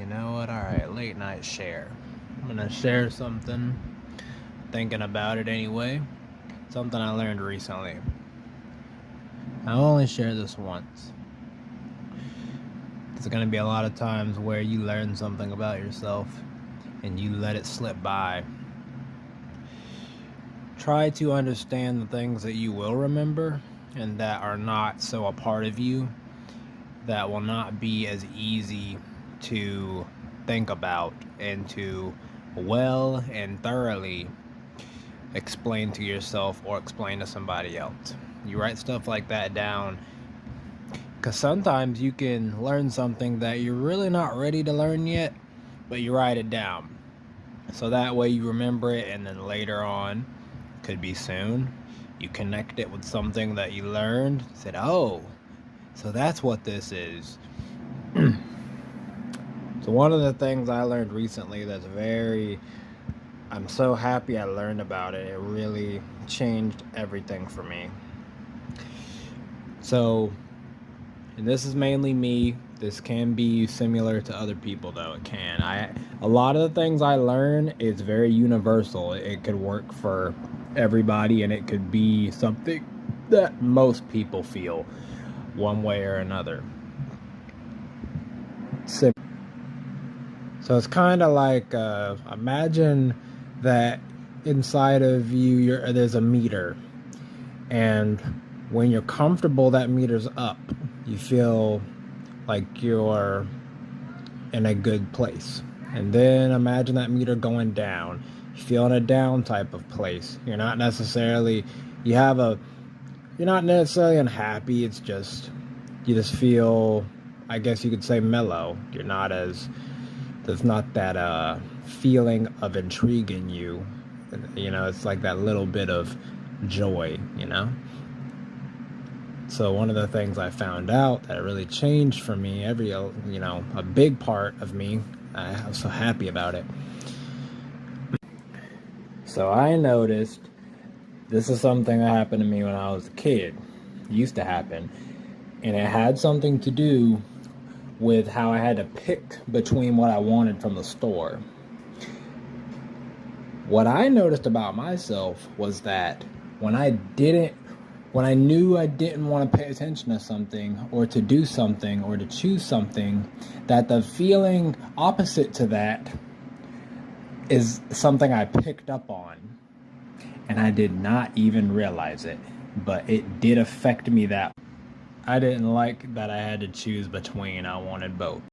know what? Alright, late night share. I'm gonna share something, thinking about it anyway. Something I learned recently. I'll only share this once. There's gonna be a lot of times where you learn something about yourself and you let it slip by. Try to understand the things that you will remember and that are not so a part of you, that will not be as easy to think about and to well and thoroughly explain to yourself or explain to somebody else. You write stuff like that down because sometimes you can learn something that you're really not ready to learn yet, but you write it down. So that way you remember it, and then later on, could be soon, you connect it with something that you learned, said, oh, so that's what this is. So one of the things I learned recently I'm so happy I learned about it. It really changed everything for me. So, and this is mainly me. This can be similar to other people though. It can. A lot of the things I learn is very universal. It could work for everybody, and it could be something that most people feel one way or another. So it's kind of like, imagine that inside of you, there's a meter, and when you're comfortable, that meter's up. You feel like you're in a good place. And then imagine that meter going down. You feel in a down type of place. You're not necessarily unhappy. It's just, you just feel, I guess you could say, mellow. There's not that feeling of intrigue in you. It's like that little bit of joy, So one of the things I found out that really changed for me, a big part of me, I was so happy about it. So I noticed, this is something that happened to me when I was a kid. It used to happen. And it had something to do with how I had to pick between what I wanted from the store. What I noticed about myself was that when I knew I didn't want to pay attention to something, or to do something, or to choose something, that the feeling opposite to that is something I picked up on. And I did not even realize it, but it did affect me that I didn't like that I had to choose between. I wanted both.